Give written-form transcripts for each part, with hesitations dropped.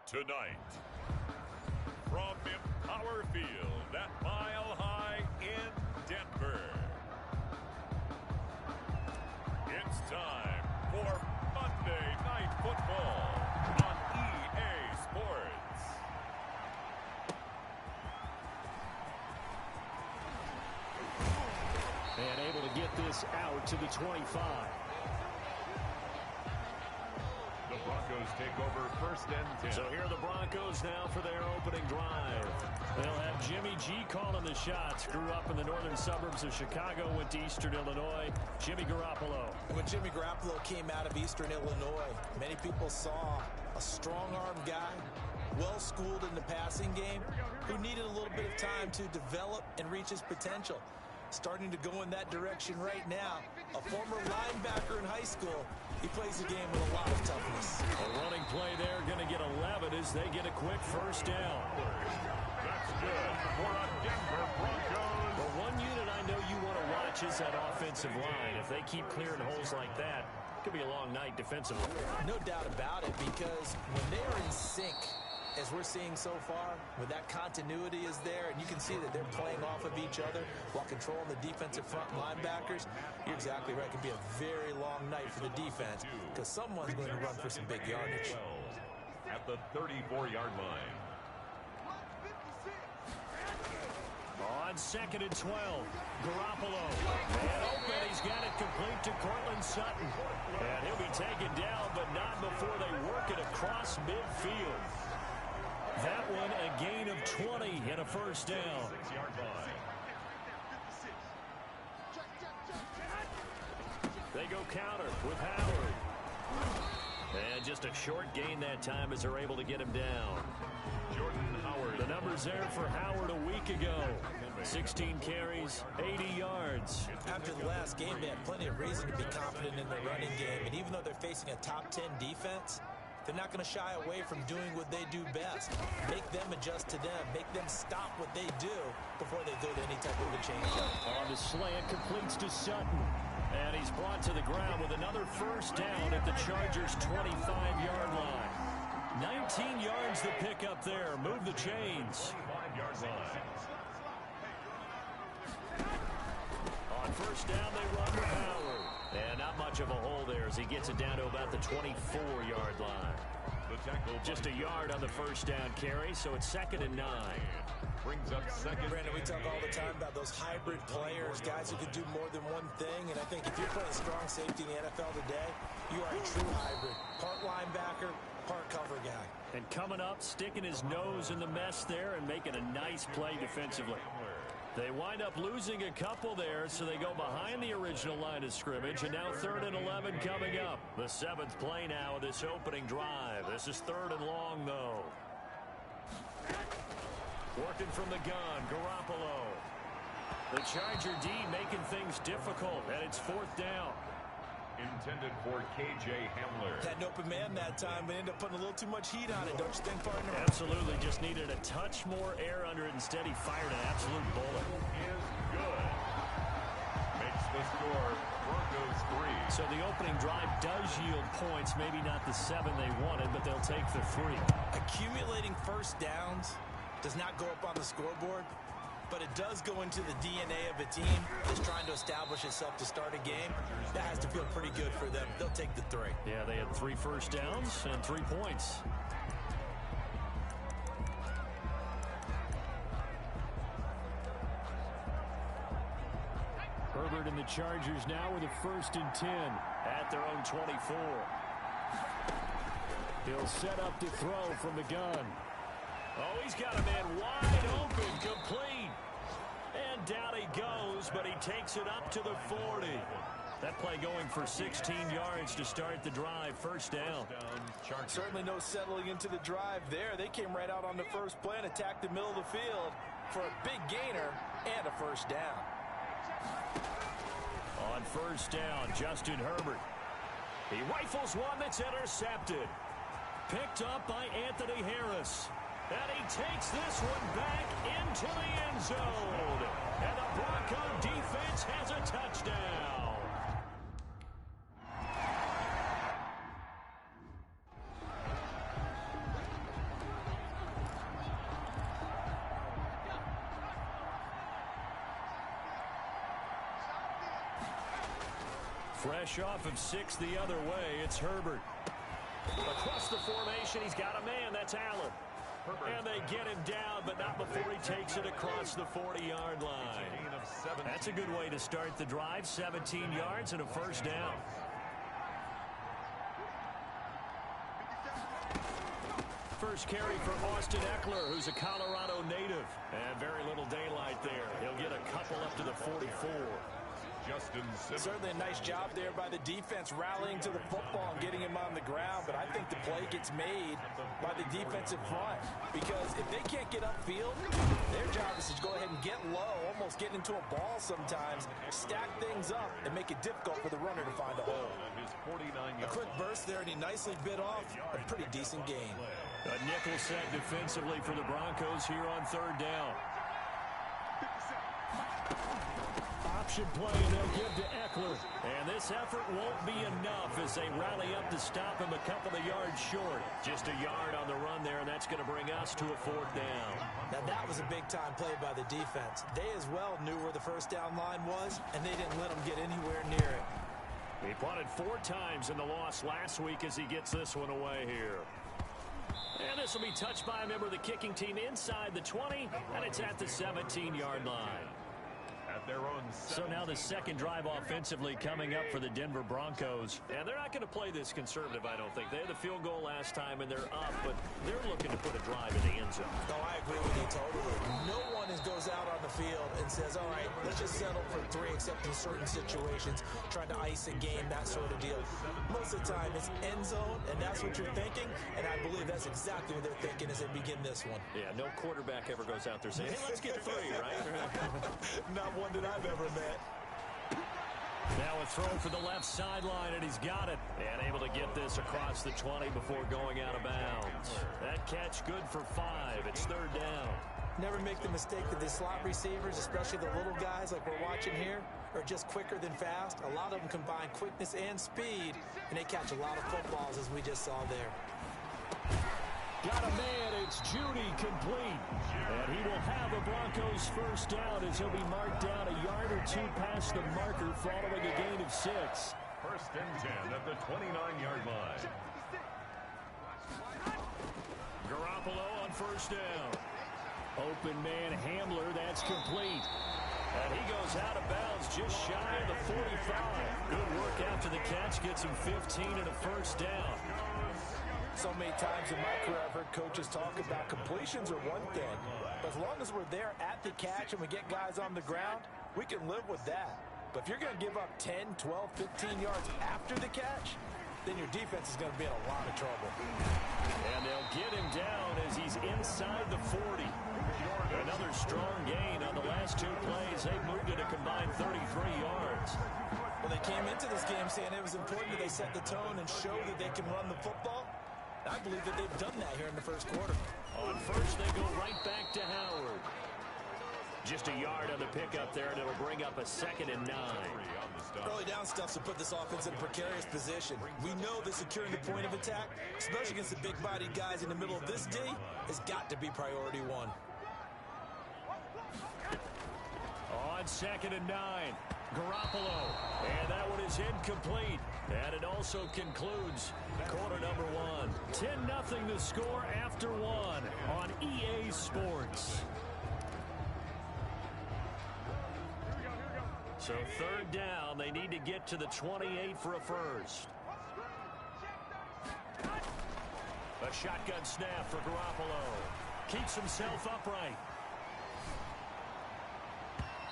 Tonight, from Empower Field at Mile High in Denver, it's time for Monday Night Football on EA Sports. And able to get this out to the 25. The Broncos take over 1st and 10. So here are the Broncos now for their opening drive. They'll have Jimmy G calling the shots. Grew up in the northern suburbs of Chicago, went to Eastern Illinois. Jimmy Garoppolo. When Jimmy Garoppolo came out of Eastern Illinois, many people saw a strong-arm guy, well-schooled in the passing game, who needed a little bit of time to develop and reach his potential. Starting to go in that direction right now. A former linebacker in high school. He plays the game with a lot of toughness. A running play there, going to get 11 as they get a quick first down. That's good for a Denver Broncos. But one unit I know you want to watch is that offensive line. If they keep clearing holes like that, it could be a long night defensively. No doubt about it, because when they are in sync, as we're seeing so far, when that continuity is there, and you can see that they're playing off of each other while controlling the defensive front linebackers, you're exactly right. It can be a very long night for the defense because someone's going to run for some big yardage. At the 34-yard line. On 2nd and 12, Garoppolo. And open, he's got it complete to Cortland Sutton. And he'll be taken down, but not before they work it across midfield. That one a gain of 20 and a first down. 6-yard line. They go counter with Howard. And just a short gain that time as they're able to get him down. Jordan Howard. The numbers there for Howard a week ago. 16 carries, 80 yards. After the last game, they had plenty of reason to be confident in their running game. And even though they're facing a top 10 defense, they're not going to shy away from doing what they do best. Make them adjust to them. Make them stop what they do before they go to any type of a change-up. On the slant, completes to Sutton. And he's brought to the ground with another first down at the Chargers' 25-yard line. 19 yards to pick up there. Move the chains. 5-yard line. On first down, they run with Howard. And not much of a hole there as he gets it down to about the 24-yard line. The tackle Just a yard on the first down carry, so it's 2nd and 9. brings up 2nd. Brandon, we talk all the time about those hybrid players, guys who can do more than one thing. And I think if you're playing strong safety in the NFL today, you are a true hybrid. Part linebacker, part cover guy. And coming up, sticking his nose in the mess there and making a nice play defensively. They wind up losing a couple there, so they go behind the original line of scrimmage, and now 3rd and 11 coming up. The 7th play now of this opening drive. This is 3rd and long, though. Working from the gun, Garoppolo. The Charger D making things difficult, and it's 4th down. Intended for K.J. Hamler. Had an open man that time, but ended up putting a little too much heat on it, don't you think, partner? Absolutely. Just needed a touch more air under it. Instead, he fired an absolute bullet. Is good. Makes the score Broncos 3. So the opening drive does yield points. Maybe not the 7 they wanted, but they'll take the 3. Accumulating first downs does not go up on the scoreboard, but it does go into the DNA of a team that's trying to establish itself to start a game. That has to feel pretty good for them. They'll take the 3. Yeah, they had 3 first downs and 3 points. Herbert and the Chargers now with a 1st and 10 at their own 24. He'll set up to throw from the gun. Oh, he's got a man wide open, complete. And down he goes, but he takes it up to the 40. That play going for 16 yards to start the drive. First down. Certainly no settling into the drive there. They came right out on the first play and attacked the middle of the field for a big gainer and a first down. On first down, Justin Herbert. He rifles one that's intercepted. Picked up by Anthony Harris. And he takes this one back into the end zone. And the Bronco defense has a touchdown. Fresh off of 6 the other way, it's Herbert. Across the formation, he's got a man. That's Allen. And they get him down, but not before he takes it across the 40-yard line. That's a good way to start the drive. 17 yards and a first down. First carry for Austin Eckler, who's a Colorado native. And very little daylight there. He'll get a couple up to the 44. Certainly a nice job there by the defense rallying to the football and getting him on the ground, but I think the play gets made by the defensive front because if they can't get upfield, their job is to go ahead and get low, almost get into a ball sometimes, stack things up, and make it difficult for the runner to find a hole. A quick burst there, and he nicely bit off a pretty decent gain. A nickel set defensively for the Broncos here on third down. Option play they'll give to Eckler. And this effort won't be enough as they rally up to stop him a couple of yards short. Just a yard on the run there, and that's going to bring us to a fourth down. Now that was a big-time play by the defense. They as well knew where the first down line was, and they didn't let them get anywhere near it. He punted 4 times in the loss last week as he gets this one away here. And this will be touched by a member of the kicking team inside the 20, and it's at the 17-yard line. So now the second drive offensively coming up for the Denver Broncos. And they're not going to play this conservative, I don't think. They had the field goal last time, and they're up, but they're looking to put a drive in the end zone. No, I agree with you totally. No one goes out on the field and says, all right, let's just settle for 3, except in certain situations, trying to ice a game, that sort of deal. Most of the time, it's end zone, and that's what you're thinking, and I believe that's exactly what they're thinking as they begin this one. Yeah, no quarterback ever goes out there saying, hey, let's get 3, right? Not one that I've ever met. Now a throw for the left sideline, and he's got it. And able to get this across the 20 before going out of bounds. That catch good for 5. It's third down. Never make the mistake that the slot receivers, especially the little guys like we're watching here, are just quicker than fast. A lot of them combine quickness and speed, and they catch a lot of footballs, as we just saw there. Got a man, it's Judy complete. And he will have a Broncos first down as he'll be marked down a yard or 2 past the marker following a gain of 6. First and 10 at the 29-yard line. Garoppolo on first down. Open man Hamler, that's complete. And he goes out of bounds just shy of the 45. Good work after the catch, gets him 15 and a first down. So many times in my career I've heard coaches talk about completions are one thing. But as long as we're there at the catch and we get guys on the ground, we can live with that. But if you're going to give up 10, 12, 15 yards after the catch, then your defense is going to be in a lot of trouble. And they'll get him down as he's inside the 40. Another strong gain on the last 2 plays. They moved it a combined 33 yards. Well, they came into this game saying it was important that they set the tone and show that they can run the football. I believe that they've done that here in the first quarter. On first, they go right back to Howard. Just a yard on the pickup there, and it'll bring up a 2nd and 9. Early down stuff to put this offense in a precarious position. We know that securing the point of attack, especially against the big-bodied guys in the middle of this D, has got to be priority 1. On 2nd and 9, Garoppolo. And that one is incomplete. And it also concludes quarter number 1. 10-0 the score after 1 on EA Sports. So third down, they need to get to the 28 for a first. A shotgun snap for Garoppolo. Keeps himself upright.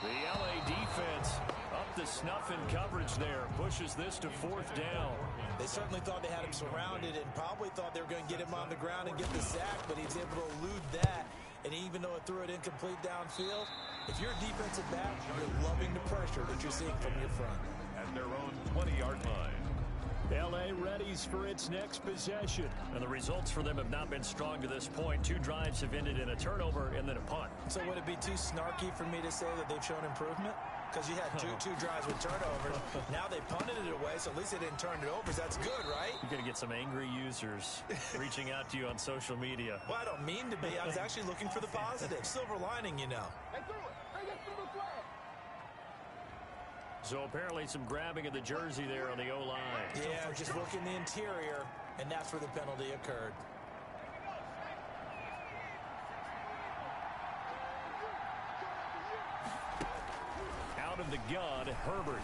The LA defense up to snuff in coverage there. Pushes this to 4th down. They certainly thought they had him surrounded and probably thought they were going to get him on the ground and get the sack, but he was able to elude that. And even though it threw it incomplete downfield, if you're a defensive back, you're loving the pressure that you're seeing from your front. At their own 20-yard line. LA readies for its next possession. And the results for them have not been strong to this point. 2 drives have ended in a turnover and then a punt. So would it be too snarky for me to say that they've shown improvement? Because you had two drives with turnovers. Now they punted it away, so at least they didn't turn it over. That's good, right? You're going to get some angry users reaching out to you on social media. Well, I don't mean to be. I was actually looking for the positive. Silver lining, you know. So apparently some grabbing of the jersey there on the O-line. Yeah, just working the interior, and that's where the penalty occurred. Out of the gun, Herbert.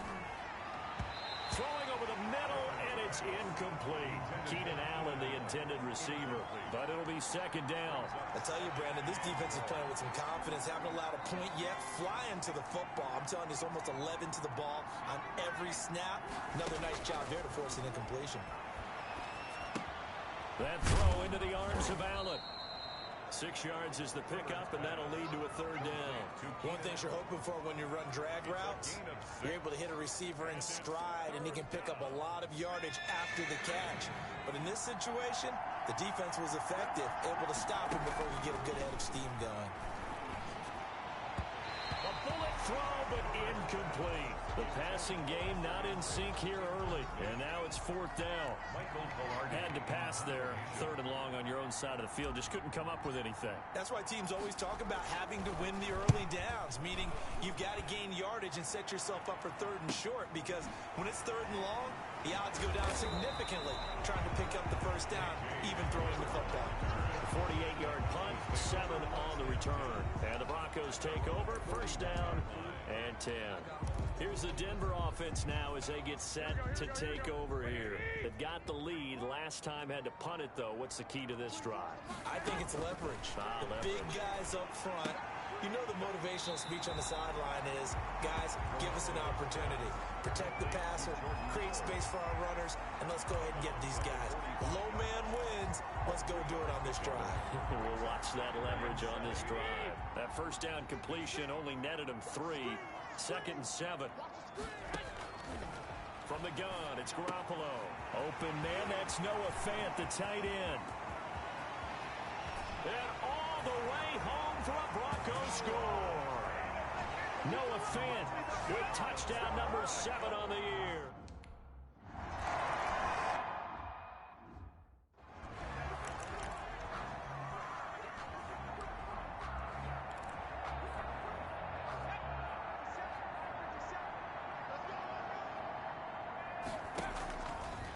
Throwing over the middle, and it's incomplete. Keenan Allen, the intended receiver, but it'll be second down. I tell you, Brandon, this defense is playing with some confidence. Haven't allowed a point yet. Flying to the football. I'm telling you, it's almost 11 to the ball on every snap. Another nice job there to force an incompletion. That throw into the arms of Allen. 6 yards is the pickup, and that'll lead to a third down. One thing you're hoping for when you run drag routes, you're able to hit a receiver in stride, and he can pick up a lot of yardage after the catch. But in this situation, the defense was effective, able to stop him before he get a good head of steam going. A bullet throw, but incomplete. The passing game not in sync here early, and now it's fourth down. Had to pass there, third and long on your own side of the field. Just couldn't come up with anything. That's why teams always talk about having to win the early downs, meaning you've got to gain yardage and set yourself up for third and short, because when it's third and long, the odds go down significantly trying to pick up the first down, even throwing the football. 48-yard punt, 7 on the return. And the Broncos take over, first down and 10. Here's the Denver offense now as they get set to take over here. They've got the lead. Last time had to punt it, though. What's the key to this drive? I think it's leverage. The big guys up front. You know the motivational speech on the sideline is, guys, give us an opportunity. Protect the passer, create space for our runners, and let's go ahead and get these guys. Low man wins. Let's go do it on this drive. We'll watch that leverage on this drive. That first down completion only netted him 3. Second and 7. From the gun, it's Garoppolo. Open man, that's Noah Fant, the tight end. And all the way home for a Broncos score. Noah Fant with touchdown number 7 on the year.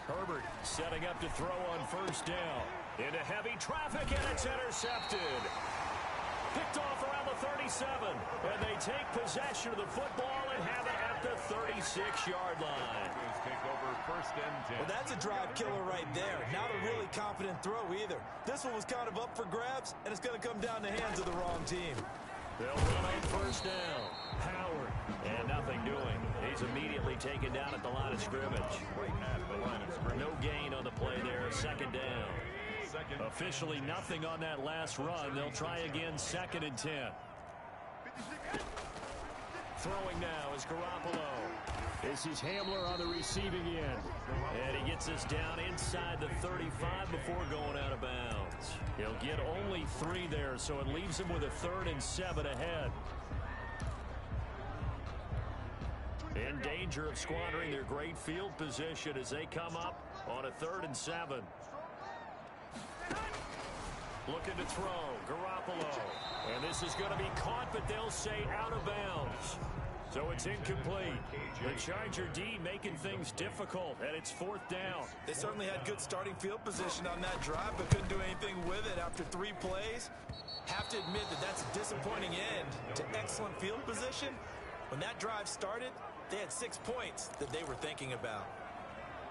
Herbert setting up to throw on first down. Into heavy traffic, and it's intercepted. Picked off around the 37, and they take possession of the football and have it at the 36-yard line. Take over first and 10. Well, that's a drive killer right there. Not a really confident throw either. This one was kind of up for grabs, and it's going to come down the hands of the wrong team. They'll run on first down. Howard, and nothing doing. He's immediately taken down at the line of scrimmage. No gain on the play there. Second down. Officially nothing on that last run. They'll try again, second and 10. Throwing now is Garoppolo. This is Hamler on the receiving end. And he gets us down inside the 35 before going out of bounds. He'll get only 3 there, so it leaves him with a 3rd and 7 ahead. In danger of squandering their great field position as they come up on a 3rd and 7. Looking to throw, Garoppolo. And this is going to be caught, but they'll say out of bounds. So it's incomplete. The Charger D making things difficult, and it's 4th down. They certainly had good starting field position on that drive, but couldn't do anything with it after 3 plays. Have to admit that that's a disappointing end to excellent field position. When that drive started, they had 6 points that they were thinking about.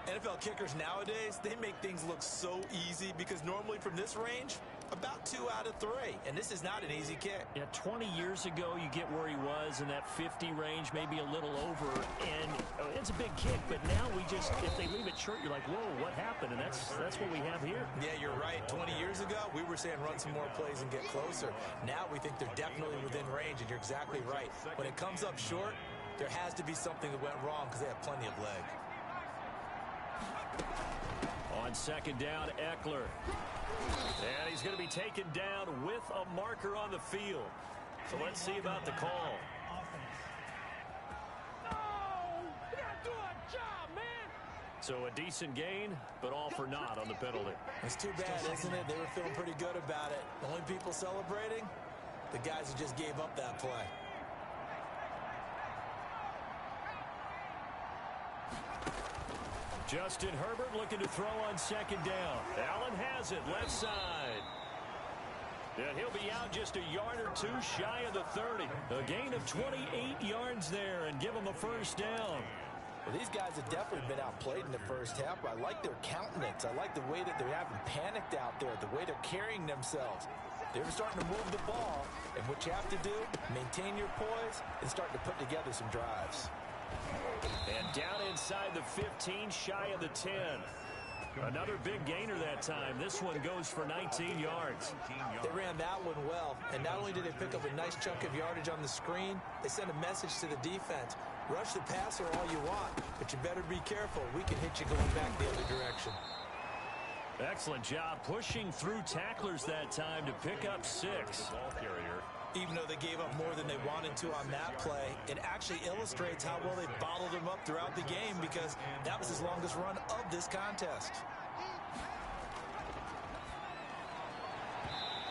NFL kickers nowadays, they make things look so easy because normally from this range, about 2 out of 3. And this is not an easy kick. Yeah, 20 years ago, you get where he was in that 50 range, maybe a little over. And it's a big kick, but now we just, if they leave it short, you're like, whoa, what happened? And that's what we have here. Yeah, you're right. 20 years ago, we were saying run some more plays and get closer. Now we think they're definitely within range, and you're exactly right. When it comes up short, there has to be something that went wrong because they have plenty of leg. On second down, Eckler. And he's going to be taken down with a marker on the field. So let's see about the call. So a decent gain, but all for naught on the penalty. It's too bad, isn't it? They were feeling pretty good about it. The only people celebrating, the guys who just gave up that play. Justin Herbert looking to throw on second down. Allen has it, left side. And he'll be out just a yard or two shy of the 30. A gain of 28 yards there and give him a first down. Well, these guys have definitely been outplayed in the first half. I like their countenance. I like the way that they're having panicked out there, the way they're carrying themselves. They're starting to move the ball, and what you have to do, maintain your poise and start to put together some drives. And down inside the 15, shy of the 10. Another big gainer that time. This one goes for 19 yards. They ran that one well, and not only did they pick up a nice chunk of yardage on the screen, they sent a message to the defense. Rush the passer all you want, but you better be careful. We can hit you going back the other direction. Excellent job pushing through tacklers that time to pick up 6. Even though they gave up more than they wanted to on that play, it actually illustrates how well they bottled him up throughout the game because that was his longest run of this contest.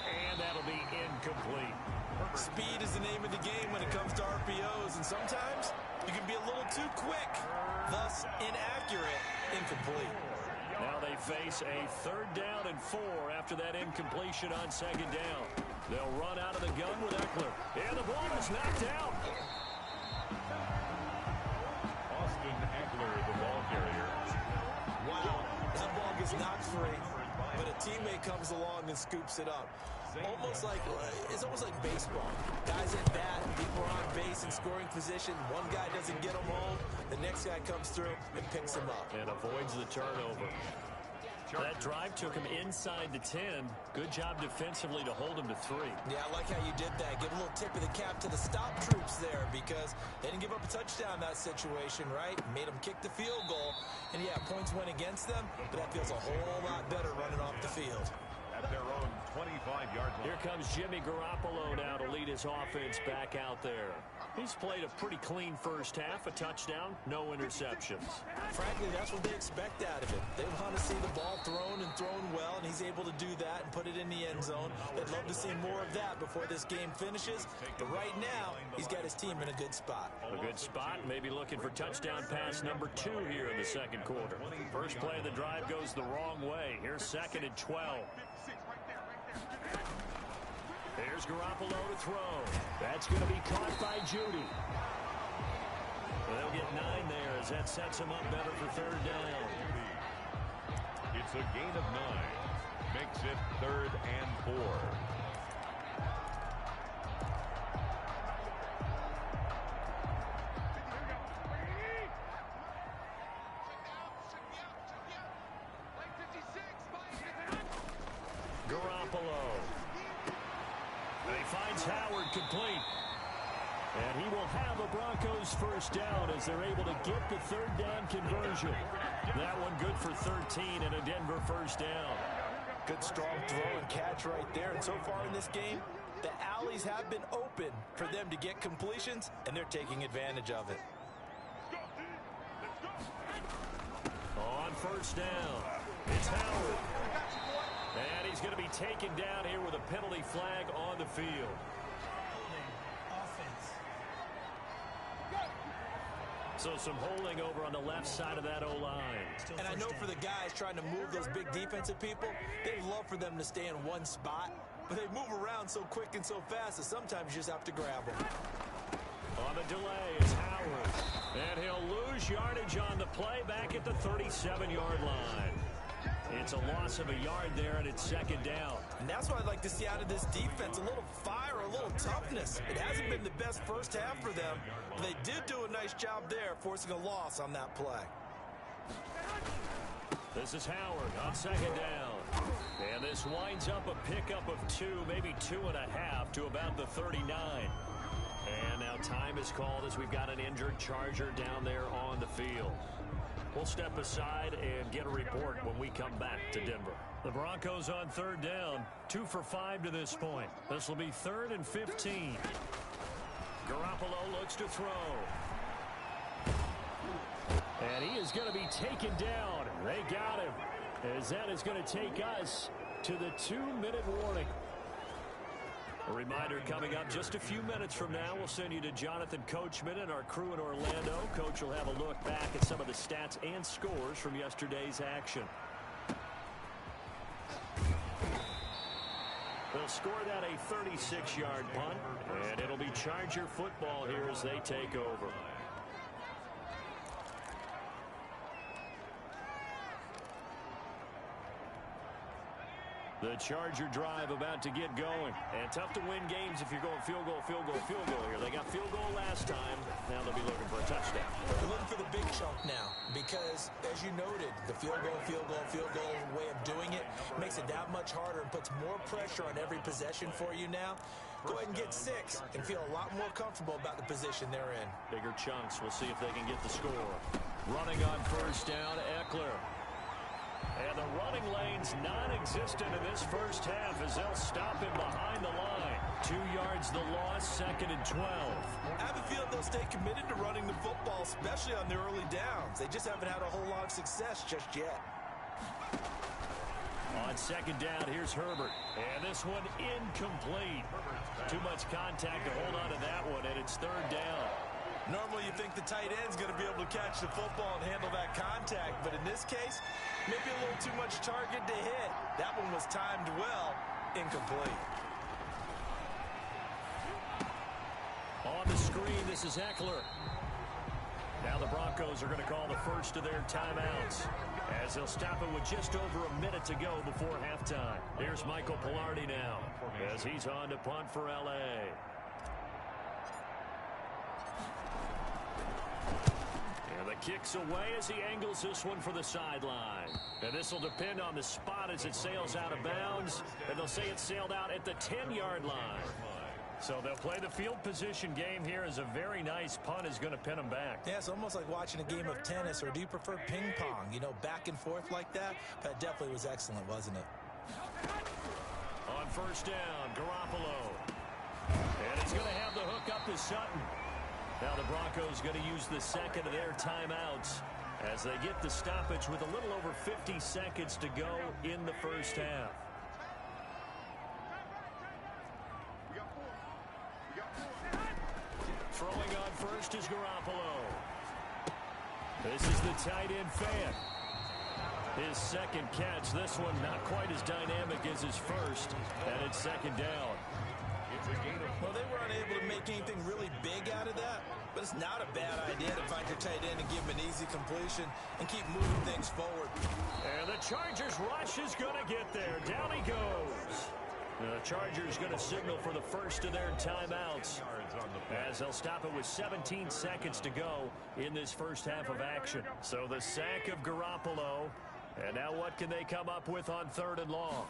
And that'll be incomplete. Speed is the name of the game when it comes to RPOs, and sometimes you can be a little too quick, thus inaccurate, incomplete. Now they face a 3rd down and 4 after that incompletion on second down. They'll run out of the gun with Eckler. And the ball is knocked out. Austin Eckler, the ball carrier. Wow, that ball gets knocked free, but a teammate comes along and scoops it up. It's almost like baseball. Guys at bat, people are on base in scoring position. One guy doesn't get them home. The next guy comes through and picks him up. And avoids the turnover. That drive took him inside the 10. Good job defensively to hold him to 3. Yeah, I like how you did that. Give a little tip of the cap to the stop troops there because they didn't give up a touchdown in that situation, right? Made them kick the field goal. And, yeah, points went against them, but that feels a whole lot better running off the field. At their own 25-yard line. Here comes Jimmy Garoppolo now to lead his offense back out there. He's played a pretty clean first half, a touchdown, no interceptions. Frankly, that's what they expect out of him. They want to see the ball thrown and thrown well, and he's able to do that and put it in the end zone. They'd love to see more of that before this game finishes. But right now, he's got his team in a good spot. A good spot, maybe looking for touchdown pass number 2 here in the second quarter. First play of the drive goes the wrong way. Here's 2nd and 12. There's Garoppolo to throw. That's going to be caught by Judy. They'll get 9 there as that sets him up better for 3rd down. It's a gain of 9. Makes it 3rd and 4. Garoppolo. And he finds Howard complete. And he will have a Broncos first down as they're able to get the 3rd down conversion. That one good for 13 and a Denver first down. Good strong throw and catch right there. And so far in this game, the alleys have been open for them to get completions, and they're taking advantage of it. On first down, it's Howard. And he's going to be taken down here with a penalty flag on the field. So some holding over on the left side of that O-line. And I know for the guys trying to move those big defensive people, they'd love for them to stay in one spot, but they move around so quick and so fast that sometimes you just have to grab them. On the delay, it's Howard. And he'll lose yardage on the play back at the 37-yard line. It's a loss of a yard there, and it's 2nd down. And that's what I'd like to see out of this defense, a little fire, a little toughness. It hasn't been the best first half for them, but they did do a nice job there, forcing a loss on that play. This is Howard on 2nd down. And this winds up a pickup of 2, maybe 2.5 to about the 39. And now time is called as we've got an injured Charger down there on the field. We'll step aside and get a report when we come back to Denver. The Broncos on 3rd down, 2 for 5 to this point. This will be 3rd and 15. Garoppolo looks to throw. And he is going to be taken down. They got him, as that is going to take us to the 2-minute warning. A reminder coming up just a few minutes from now. We'll send you to Jonathan Coachman and our crew in Orlando. Coach will have a look back at some of the the stats and scores from yesterday's action. They'll score that a 36-yard punt, and it'll be Charger football here as they take over. The Charger drive about to get going. And tough to win games if you're going field goal, field goal, field goal here. They got field goal last time. Now they'll be looking for a touchdown. They're looking for the big chunk now because, as you noted, the field goal way of doing it makes it that much harder and puts more pressure on every possession for you now. Go ahead and get 6 and feel a lot more comfortable about the position they're in. Bigger chunks. We'll see if they can get the score. Running on first down, Eckler. And the running lane's non-existent in this first half as they'll stop him behind the line. 2 yards the loss, 2nd and 12. I have a feeling they'll stay committed to running the football, especially on their early downs. They just haven't had a whole lot of success just yet. On 2nd down, here's Herbert. And this one incomplete. Too much contact to hold on to that one, and it's 3rd down. Normally you think the tight end's going to be able to catch the football and handle that contact, but in this case, maybe a little too much target to hit. That one was timed well, incomplete. On the screen, this is Eckler. Now the Broncos are going to call the first of their timeouts as they'll stop it with just over a minute to go before halftime. Here's Michael Pilardi now as he's on to punt for L.A. Kicks away as he angles this one for the sideline. And this will depend on the spot as it sails out of bounds. And they'll say it sailed out at the 10-yard line. So they'll play the field position game here as a very nice punt is going to pin them back. Yeah, it's almost like watching a game of tennis, or do you prefer ping pong? You know, back and forth like that? That definitely was excellent, wasn't it? On first down, Garoppolo. And it's going to have the hook up to Sutton. Now the Broncos going to use the second of their timeouts as they get the stoppage with a little over 50 seconds to go in the first half. Throwing on first is Garoppolo. This is the tight end fan. His second catch. This one not quite as dynamic as his first. And it's 2nd down. Well, they were unable to make anything really big out of that, but it's not a bad idea to find your tight end and give him an easy completion and keep moving things forward. And the Chargers rush is going to get there. Down he goes. The Chargers going to signal for the first of their timeouts as they'll stop it with 17 seconds to go in this first half of action. So the sack of Garoppolo. And now what can they come up with on 3rd and long?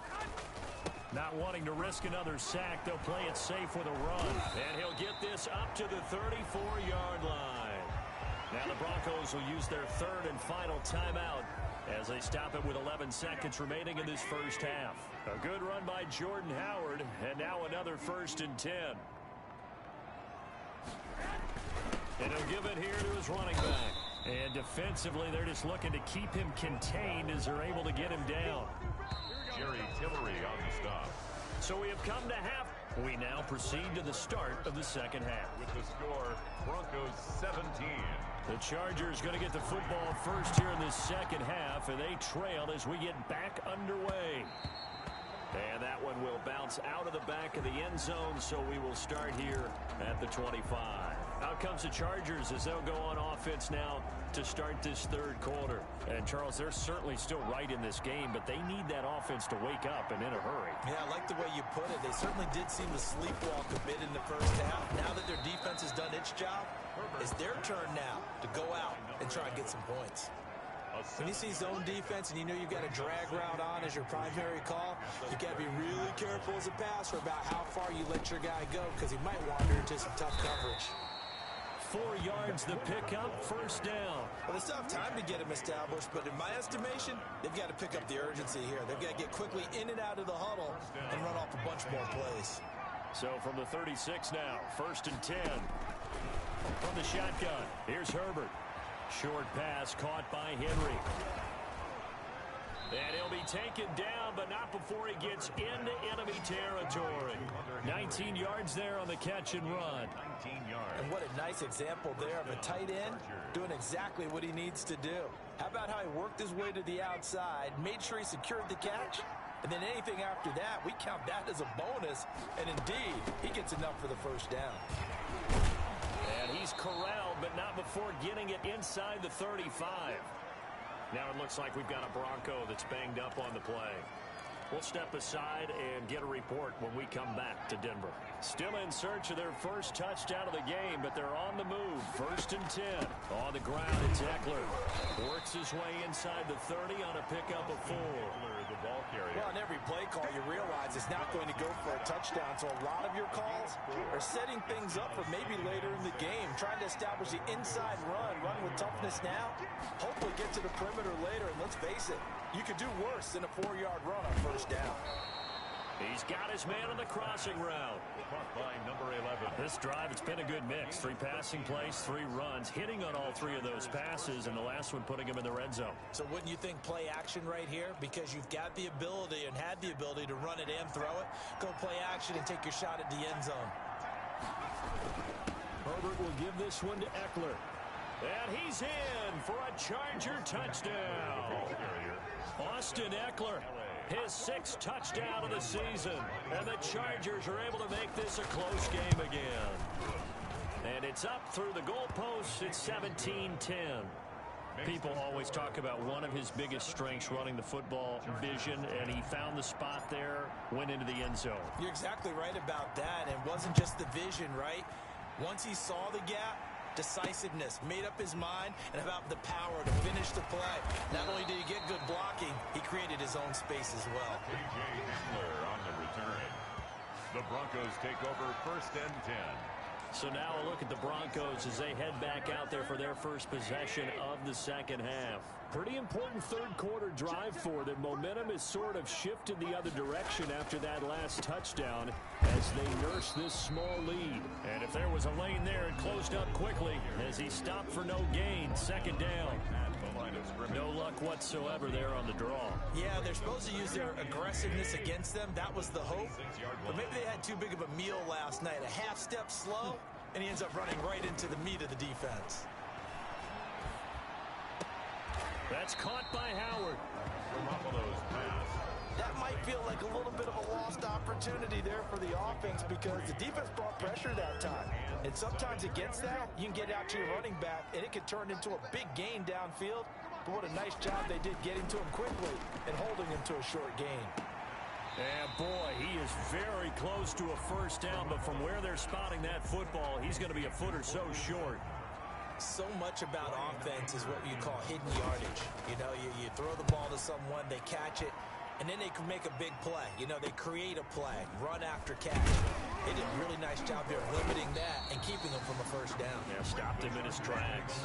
Not wanting to risk another sack, they'll play it safe with a run. And he'll get this up to the 34-yard line. Now the Broncos will use their 3rd and final timeout as they stop it with 11 seconds remaining in this first half. A good run by Jordan Howard, and now another 1st and 10. And he'll give it here to his running back. And defensively, they're just looking to keep him contained as they're able to get him down. Jerry Tillery on the stop. So we have come to half. We now proceed to the start of the second half. With the score, Broncos 17. The Chargers going to get the football first here in this second half, and they trail as we get back underway. And that one will bounce out of the back of the end zone, so we will start here at the 25. Out comes the Chargers as they'll go on offense now to start this 3rd quarter. And, Charles, they're certainly still right in this game, but they need that offense to wake up and in a hurry. Yeah, I like the way you put it. They certainly did seem to sleepwalk a bit in the first half. Now that their defense has done its job, it's their turn now to go out and try and get some points. When you see zone defense and you know you've got a drag route on as your primary call, you got to be really careful as a passer about how far you let your guy go because he might wander into some tough coverage. 4 yards the pickup, 1st down. Well, they still have time to get him established, but in my estimation, they've got to pick up the urgency here. They've got to get quickly in and out of the huddle and run off a bunch more plays. So from the 36 now, 1st and 10. From the shotgun, here's Herbert. Short pass caught by Henry. And he'll be taken down, but not before he gets into enemy territory. 19 yards there on the catch and run. 19 yards. And what a nice example there of a tight end doing exactly what he needs to do. How about how he worked his way to the outside, made sure he secured the catch, and then anything after that, we count that as a bonus. And indeed, he gets enough for the first down. And he's corralled, but not before getting it inside the 35. Now it looks like we've got a Bronco that's banged up on the play. We'll step aside and get a report when we come back to Denver. Still in search of their first touchdown of the game, but they're on the move. 1st and 10. On the ground, it's Eckler. Works his way inside the 30 on a pickup of 4. The ball carrier. Well, on every play call, you realize it's not going to go for a touchdown. So a lot of your calls are setting things up for maybe later in the game, trying to establish the inside run with toughness now. Hopefully get to the perimeter later, and let's face it, you could do worse than a 4-yard run on first down. He's got his man on the crossing route. Caught by number 11. This drive, it's been a good mix. 3 passing plays, 3 runs, hitting on all 3 of those passes, and the last one putting him in the red zone. So wouldn't you think play action right here? Because you've got the ability and had the ability to run it and throw it. Go play action and take your shot at the end zone. Herbert will give this one to Eckler. And he's in for a Charger touchdown. Austin Eckler, his 6th touchdown of the season. And the Chargers are able to make this a close game again. And it's up through the goalposts. It's 17-10. People always talk about one of his biggest strengths, running the football, vision, and he found the spot there, went into the end zone. You're exactly right about that. It wasn't just the vision, right? Once he saw the gap, decisiveness, made up his mind, and about the power to finish the play. Not only did he get good blocking, he created his own space as well. A.J. Eckler on the return. The Broncos take over 1st and 10. So now a look at the Broncos as they head back out there for their first possession of the second half. Pretty important 3rd quarter drive for them. Momentum has sort of shifted the other direction after that last touchdown as they nurse this small lead. And if there was a lane there, it closed up quickly as he stopped for no gain. 2nd down. No luck whatsoever there on the draw. Yeah, they're supposed to use their aggressiveness against them. That was the hope. But maybe they had too big of a meal last night. A half step slow, and he ends up running right into the meat of the defense. That's caught by Howard. That might feel like a little bit of a lost opportunity there for the offense because the defense brought pressure that time. And sometimes against that, you can get out to your running back, and it can turn into a big gain downfield. But what a nice job they did getting to him quickly and holding him to a short gain. And boy, he is very close to a first down, but from where they're spotting that football, he's going to be a foot or so short. So much about offense is what you call hidden yardage. You know, you throw the ball to someone, they catch it, and then they can make a big play. You know, they create a play, run after catch. They did a really nice job there limiting that and keeping him from a first down. Yeah, stopped him in his tracks.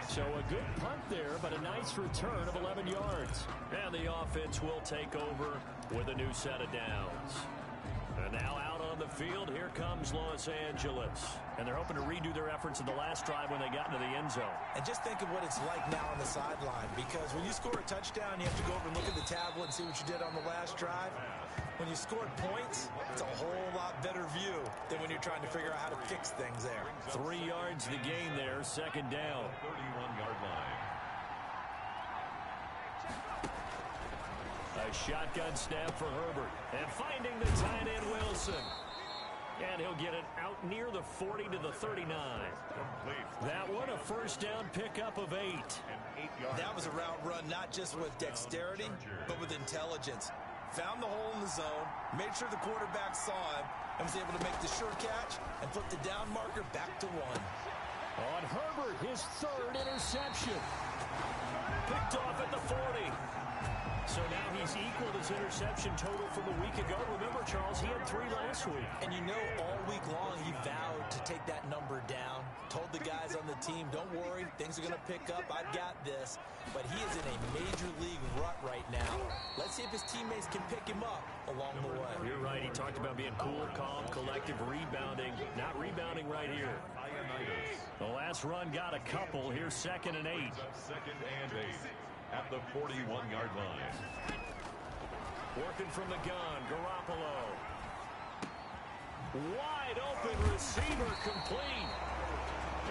So a good punt there, but a nice return of 11 yards. And the offense will take over with a new set of downs. And now out on the field, here comes Los Angeles. And they're hoping to redo their efforts in the last drive when they got into the end zone. And just think of what it's like now on the sideline, because when you score a touchdown, you have to go over and look at the tablet and see what you did on the last drive. When you scored points, it's a whole lot better view than when you're trying to figure out how to fix things there. 3 yards the gain there, 2nd down. 31-yard line. A shotgun snap for Herbert. And finding the tight end Wilson. And he'll get it out near the 40 to the 39. That one a first down pickup of 8. That was a route run not just with dexterity, but with intelligence. Found the hole in the zone, made sure the quarterback saw him, and was able to make the sure catch and flip the down marker back to 1. On Herbert, his 3rd interception. Picked off at the 40. So now he's equaled his interception total from a week ago. Remember, Charles, he had 3 last week. And you know, all week long he vowed to take that number down. Told the guys on the team, don't worry, things are going to pick up. I've got this. But he is in a major league rut right now. Let's see if his teammates can pick him up along the way. You're right. He talked about being cool, calm, collective, rebounding. Not rebounding right here. The last run got a couple. Here's 2nd and 8. 2nd and 8. At the 41-yard line. Working from the gun, Garoppolo. Wide open receiver, complete.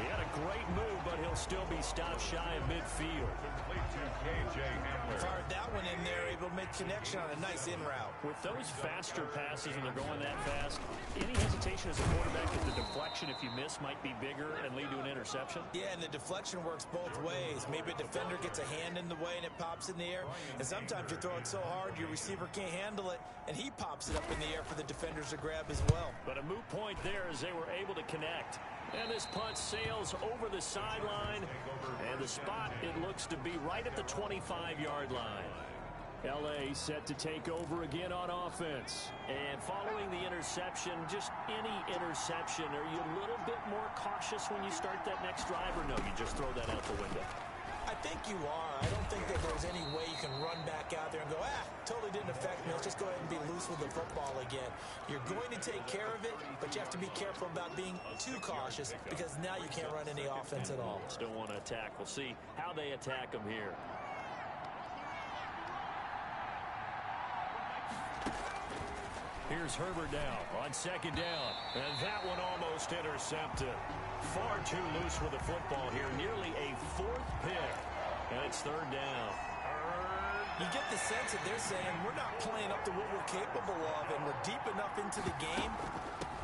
He had a great move, but he'll still be stopped shy of midfield. Complete to K.J. Hamler. Fired that one in there, able to make connection on a nice in route. With those faster passes and they're going that fast, any hesitation as a quarterback that the deflection, if you miss, might be bigger and lead to an interception? Yeah, and the deflection works both ways. Maybe a defender gets a hand in the way and it pops in the air. And sometimes you throw it so hard your receiver can't handle it, and he pops it up in the air for the defenders to grab as well. But a moot point there as they were able to connect. And this punt sails over the sideline. And the spot, it looks to be right at the 25-yard line. L.A. set to take over again on offense. And following the interception, just any interception, are you a little bit more cautious when you start that next drive, or no, you just throw that out the window? I think you are. I don't think that there's any way you can run back out there and go, totally didn't affect me. Let's just go ahead and be loose with the football again. You're going to take care of it, but you have to be careful about being too cautious because now you can't run any offense at all. Still want to attack. We'll see how they attack them here. Here's Herbert now on second down. And that one almost intercepted. Far too loose with the football here. Nearly a fourth pick. And it's third down. You get the sense that they're saying we're not playing up to what we're capable of, and we're deep enough into the game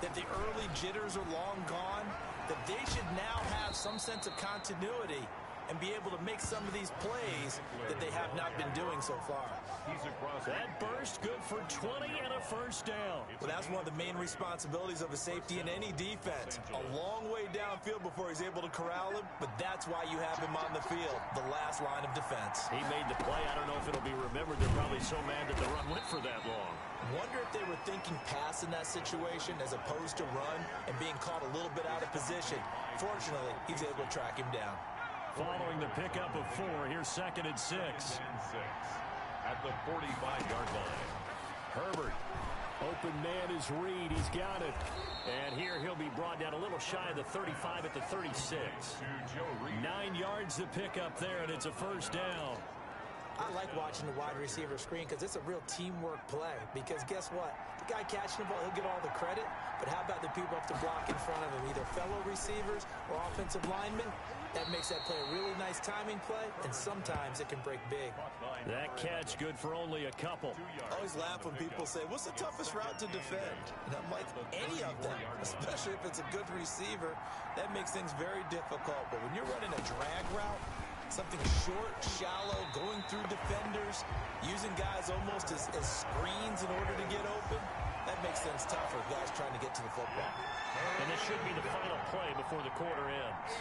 that the early jitters are long gone, that they should now have some sense of continuity and be able to make some of these plays that they have not been doing so far. He's across. That burst good for 20 and a first down. Well, that's one of the main responsibilities of a safety in any defense. A long way downfield before he's able to corral him, but that's why you have him on the field, the last line of defense. He made the play. I don't know if it'll be remembered. They're probably so mad that the run went for that long. Wonder if they were thinking pass in that situation as opposed to run and being caught a little bit out of position. Fortunately, he's able to track him down. Following the pickup of 4, here's 2nd and 6. At the 45-yard line. Herbert. Open man is Reed. He's got it. And here he'll be brought down a little shy of the 35 at the 36. 9 yards to pick up there, and it's a first down. I like watching the wide receiver screen because it's a real teamwork play. Because guess what? The guy catching the ball, he'll get all the credit. But how about the people up to block in front of him? Either fellow receivers or offensive linemen. That makes that play a really nice timing play, and sometimes it can break big. That catch good for only a couple. I always laugh when people say, what's the toughest route to defend? And I'm like, any of them, especially if it's a good receiver. That makes things very difficult. But when you're running a drag route, something short, shallow, going through defenders, using guys almost as screens in order to get open, that makes things tougher, guys trying to get to the football. And this should be the final play before the quarter ends.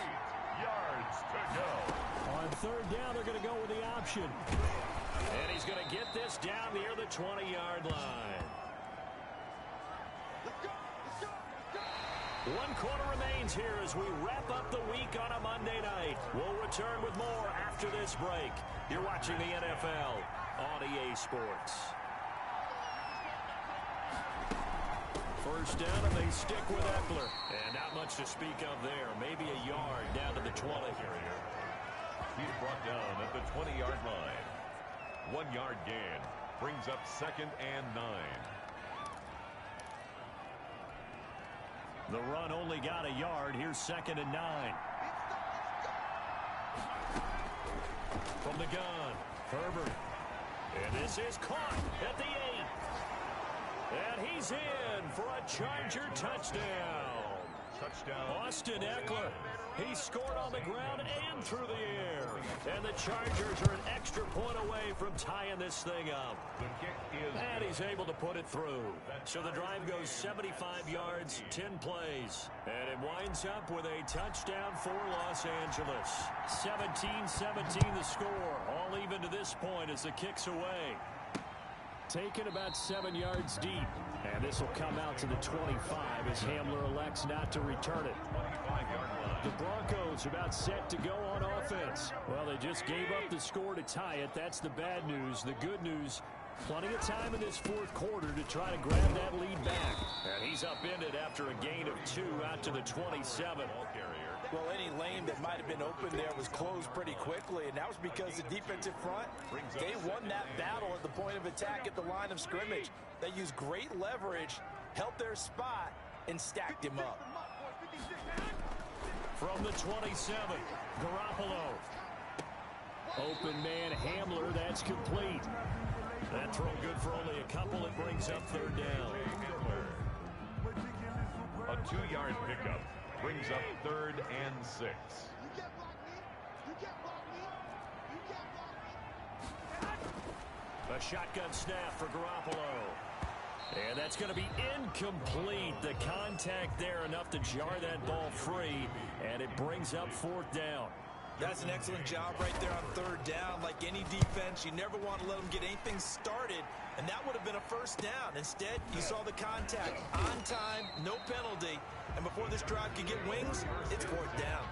Yards to go. On third down, they're going to go with the option. And he's going to get this down near the 20-yard line. 1 quarter remains here as we wrap up the week on a Monday night. We'll return with more after this break. You're watching the NFL on EA Sports. First down, and they stick with Eckler. And not much to speak of there. Maybe a yard down to the 20. He's brought down at the 20-yard line. 1 yard gain. Brings up 2nd and 9. The run only got a yard. Here's 2nd and 9. From the gun, Herbert. And this is caught at the 8. And he's in for a Charger touchdown. Austin Eckler. He scored on the ground and through the air. And the Chargers are an extra point away from tying this thing up. The kick is and he's able to put it through. So the drive goes 75 yards, 10 plays. And it winds up with a touchdown for Los Angeles. 17-17 the score. All even to this point as the kick's away. Taken about 7 yards deep. And this will come out to the 25 as Hamler elects not to return it. The Broncos about set to go on offense. Well, they just gave up the score to tie it. That's the bad news. The good news, plenty of time in this fourth quarter to try to grab that lead back. And he's upended after a gain of 2 out to the 27. Well, any lane that might have been open there was closed pretty quickly, and that was because the defensive front, they won that battle at the point of attack at the line of scrimmage. They used great leverage, held their spot, and stacked him up. From the 27, Garoppolo. Open man Hamler, that's complete. That throw good for only a couple. It brings up third down. A 2-yard pickup brings up 3rd and 6. A shotgun snap for Garoppolo. And that's going to be incomplete. The contact there enough to jar that ball free, and it brings up 4th down. That's an excellent job right there on 3rd down. Like any defense, you never want to let them get anything started, and that would have been a 1st down. Instead, you saw the contact on time, no penalty, and before this drive could get wings, it's 4th down.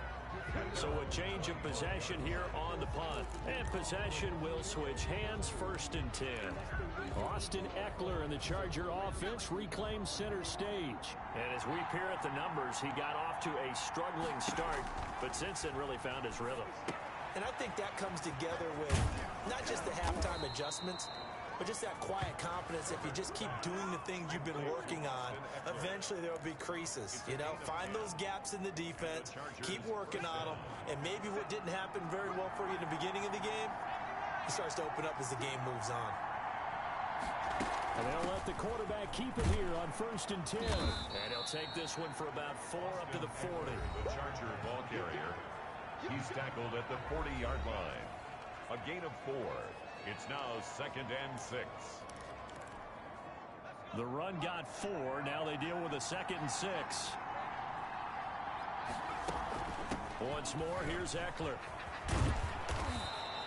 So a change of possession here on the punt. And possession will switch hands, 1st and 10. Austin Eckler and the Charger offense reclaim center stage. And as we peer at the numbers, he got off to a struggling start, but since then really found his rhythm. And I think that comes together with not just the halftime adjustments, but just that quiet confidence. If you just keep doing the things you've been working on, eventually there will be creases. You know, find those gaps in the defense, keep working on them, and maybe what didn't happen very well for you in the beginning of the game, it starts to open up as the game moves on. And they'll let the quarterback keep it here on 1st and 10. And he'll take this one for about 4 up to the 40. The Charger ball carrier. He's tackled at the 40-yard line. A gain of 4. It's now 2nd and 6. The run got 4. Now they deal with a 2nd and 6. Once more, here's Eckler.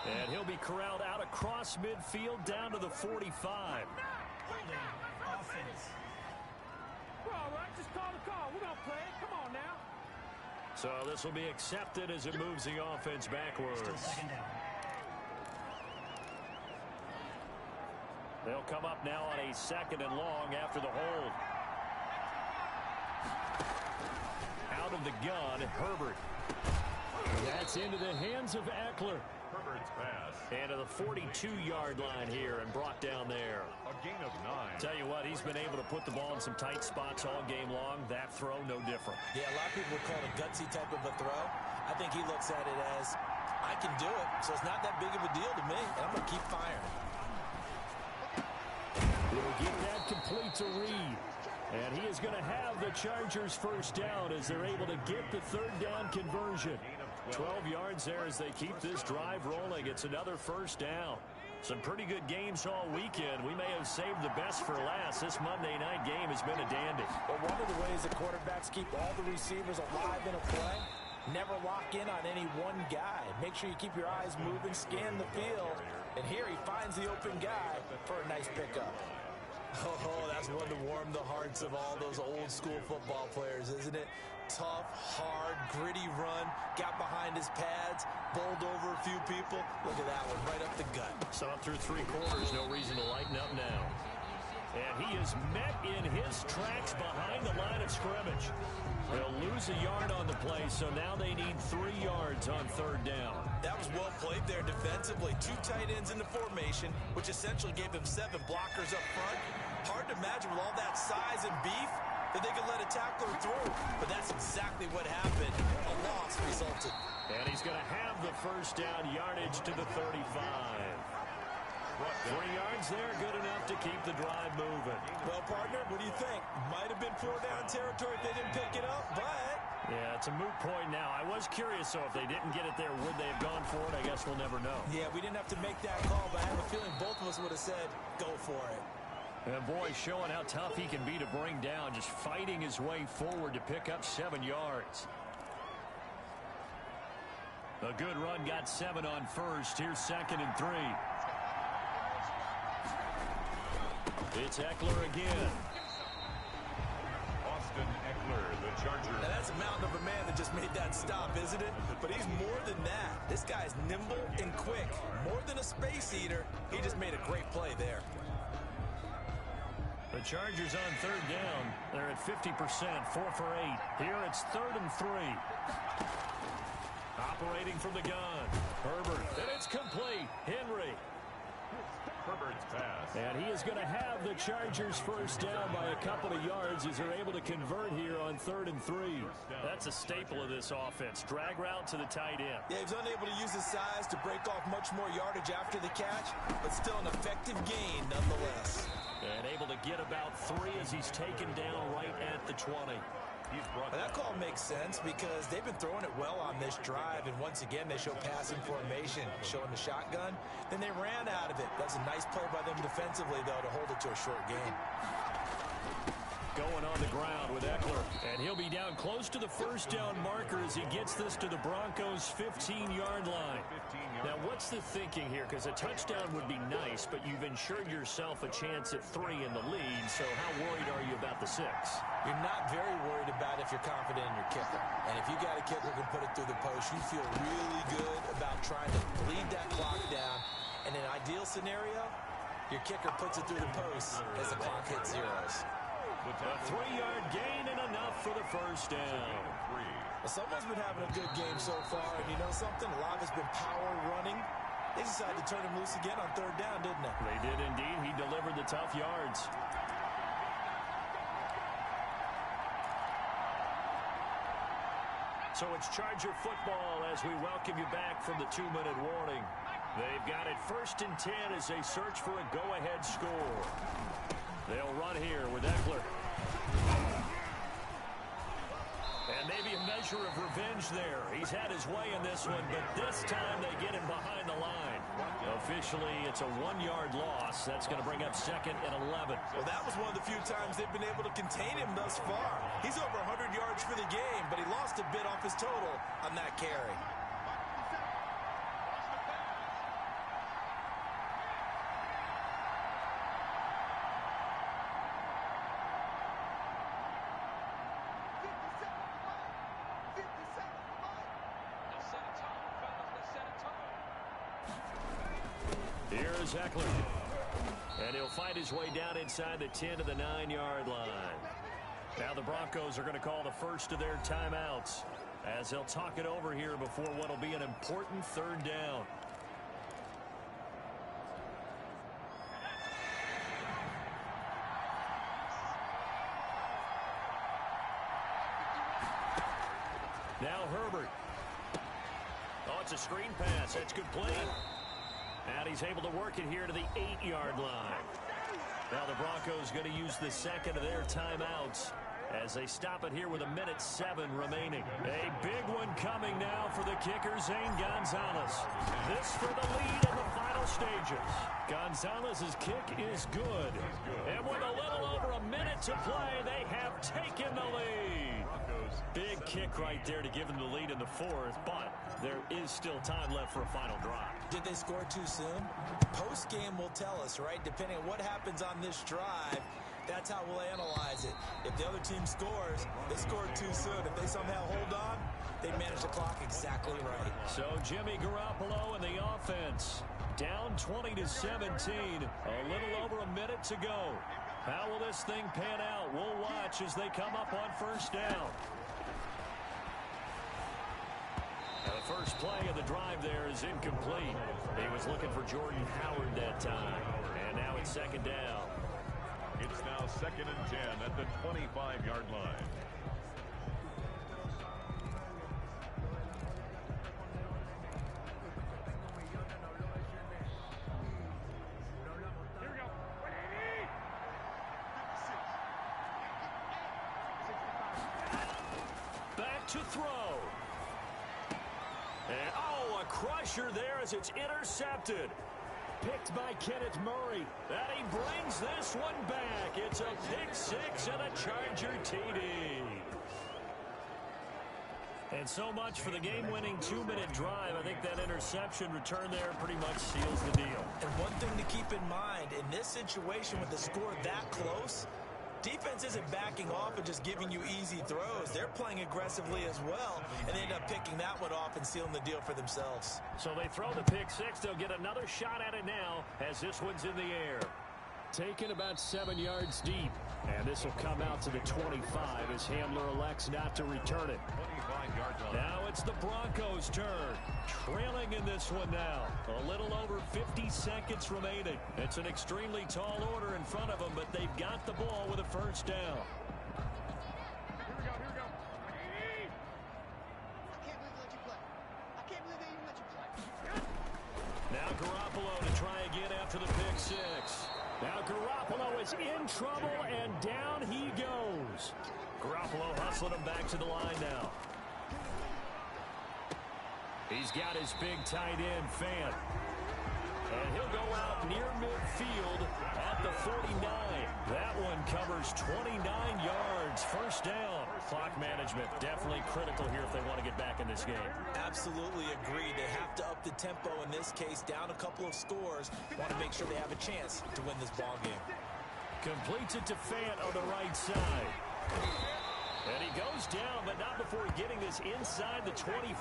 And he'll be corralled out across midfield down to the 45. Offense. We're all right. Just call the call. We're going to play it. Come on now. So this will be accepted as it moves the offense backwards. Still 2nd down. They'll come up now on a 2nd and long after the hold. Out of the gun, Herbert. That's into the hands of Eckler. Herbert's pass. And to the 42-yard line here and brought down there. A gain of 9. Tell you what, he's been able to put the ball in some tight spots all game long. That throw, no different. Yeah, a lot of people would call it a gutsy type of a throw. I think he looks at it as, I can do it, so it's not that big of a deal to me, and I'm going to keep firing. He'll get that complete to Reed. And he is going to have the Chargers 1st down as they're able to get the 3rd down conversion. 12 yards there as they keep this drive rolling. It's another 1st down. Some pretty good games all weekend. We may have saved the best for last. This Monday night game has been a dandy. Well, one of the ways that quarterbacks keep all the receivers alive in a play, never lock in on any one guy. Make sure you keep your eyes moving, scan the field. And here he finds the open guy for a nice pickup. Oh, that's one to warm the hearts of all those old school football players, isn't it? Tough, hard, gritty run, got behind his pads, bowled over a few people. Look at that one, right up the gut. So up through 3 quarters, no reason to lighten up now. And he is met in his tracks behind the line of scrimmage. They'll lose a yard on the play, so now they need 3 yards on 3rd down. That was well played there defensively. 2 tight ends in the formation, which essentially gave them 7 blockers up front. Hard to imagine with all that size and beef that they could let a tackler through. But that's exactly what happened. A loss resulted. And he's going to have the 1st down yardage to the 35. 3 yards there, good enough to keep the drive moving. Well, partner, what do you think? Might have been 4-down territory if they didn't pick it up, but... Yeah, it's a moot point now. I was curious, so if they didn't get it there, would they have gone for it? I guess we'll never know. Yeah, we didn't have to make that call, but I have a feeling both of us would have said, go for it. And boy, showing how tough he can be to bring down, just fighting his way forward to pick up 7 yards. A good run, got 7 on 1st. Here's 2nd and 3. It's Eckler again. Austin Eckler, the Charger. Now that's a mountain of a man that just made that stop, isn't it? But he's more than that. This guy's nimble and quick. More than a space eater, he just made a great play there. The Chargers on third down. They're at 50%, 4 for 8. Here it's 3rd and 3. Operating from the gun. Herbert, and it's complete. Henry. Herbert's pass. And he is going to have the Chargers first down by a couple of yards as they're able to convert here on 3rd and 3. That's a staple of this offense. Drag route to the tight end. Yeah, he's unable to use his size to break off much more yardage after the catch, but still an effective gain nonetheless. And able to get about 3 as he's taken down right at the 20. That call makes sense because they've been throwing it well on this drive, and once again they show passing formation, showing the shotgun. Then they ran out of it. That's a nice play by them defensively, though, to hold it to a short gain. Going on the ground with Eckler, and he'll be down close to the first down marker as he gets this to the Broncos' 15-yard line. Now, what's the thinking here? Because a touchdown would be nice, but you've ensured yourself a chance at 3 in the lead, so how worried are you about the 6? You're not very worried about if you're confident in your kicker. And if you got a kicker who can put it through the post, you feel really good about trying to bleed that clock down. In an ideal scenario, your kicker puts it through the post as the clock hits zeros. A 3-yard gain and enough for the first down. Well, someone's been having a good game so far, and you know something? A lot has been power running. They decided to turn him loose again on 3rd down, didn't they? They did indeed. He delivered the tough yards. So it's Charger football as we welcome you back from the 2-minute warning. They've got it 1st and 10 as they search for a go-ahead score. They'll run here with Eckler. And maybe a measure of revenge there. He's had his way in this one, but this time they get him behind the line. Officially, it's a 1-yard loss. That's going to bring up 2nd and 11. Well, that was one of the few times they've been able to contain him thus far. He's over 100 yards for the game, but he lost a bit off his total on that carry. Here's Eckler. And he'll find his way down inside the 10 to the 9-yard line. Now the Broncos are going to call the first of their timeouts as they'll talk it over here before what will be an important 3rd down. Now Herbert. Oh, it's a screen pass. That's complete. And he's able to work it here to the 8-yard line. Now the Broncos going to use the 2nd of their timeouts as they stop it here with 1:07 remaining. A big one coming now for the kicker, Zane Gonzalez. This for the lead in the final stages. Gonzalez's kick is good. And with a little over a minute to play, they have taken the lead. Big kick right there to give them the lead in the 4th, but there is still time left for a final drive. Did they score too soon? Post-game will tell us, right? Depending on what happens on this drive, that's how we'll analyze it. If the other team scores, they scored too soon. If they somehow hold on, they manage the clock exactly right. So Jimmy Garoppolo and the offense down 20-17. A little over a minute to go. How will this thing pan out? We'll watch as they come up on 1st down. The first play of the drive there is incomplete. He was looking for Jordan Howard that time. And now it's 2nd down. It's now 2nd and 10 at the 25-yard line. Back to throw. And, oh, a crusher there as it's intercepted. Picked by Kenneth Murray. And he brings this one back. It's a pick 6 and a Charger TD. And so much for the game-winning 2-minute drive. I think that interception return there pretty much seals the deal. And one thing to keep in mind, in this situation with the score that close, defense isn't backing off and just giving you easy throws. They're playing aggressively as well, and they end up picking that one off and sealing the deal for themselves. So they throw the pick 6. They'll get another shot at it now as this one's in the air. Taken about 7 yards deep. And this will come out to the 25 as Hamler elects not to return it. 25-yard line. Now it's the Broncos' turn. Trailing in this one now. A little over 50 seconds remaining. It's an extremely tall order in front of them, but they've got the ball with a first down. Here we go. Now Garoppolo to try again after the pick six. Now Garoppolo is in trouble, and down he goes. Garoppolo hustling him back to the line now. He's got his big tight end, Fant. And he'll go out near midfield at the 49. That one covers 29 yards. First down. Clock management definitely critical here if they want to get back in this game. Absolutely agreed. They have to up the tempo in this case, down a couple of scores. Want to make sure they have a chance to win this ball game. Completes it to Fant on the right side. And he goes down, but not before getting this inside the 25.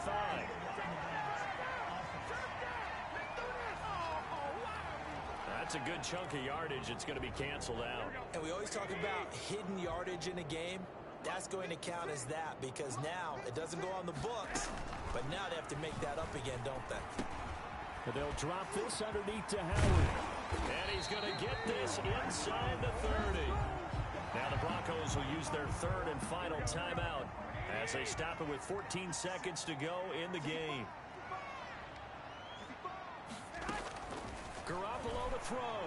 That's a good chunk of yardage. It's going to be canceled out. And we always talk about hidden yardage in a game. That's going to count as that because now it doesn't go on the books, but now they have to make that up again, don't they? But they'll drop this underneath to Howard. And he's going to get this inside the 30. Now the Broncos will use their third and final timeout as they stop it with 14 seconds to go in the game. Garoppolo to throw.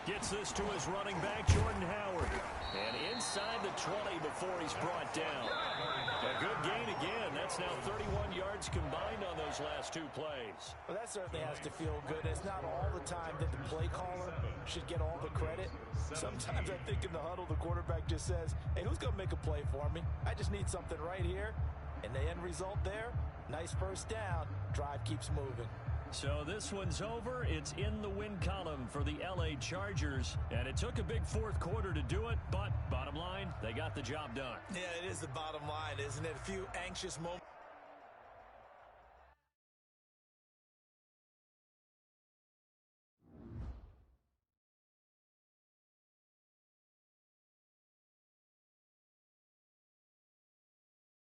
Gets this to his running back, Jordan Howard. And inside the 20 before he's brought down. A good gain again. That's now 31 yards combined on those last two plays. Well, that certainly has to feel good. It's not all the time that the play caller should get all the credit. Sometimes I think in the huddle, the quarterback just says, hey, who's going to make a play for me? I just need something right here. And the end result there, nice first down. Drive keeps moving. So this one's over. It's in the win column for the L.A. Chargers. And it took a big fourth quarter to do it, but bottom line, they got the job done. Yeah, it is the bottom line, isn't it? A few anxious moments.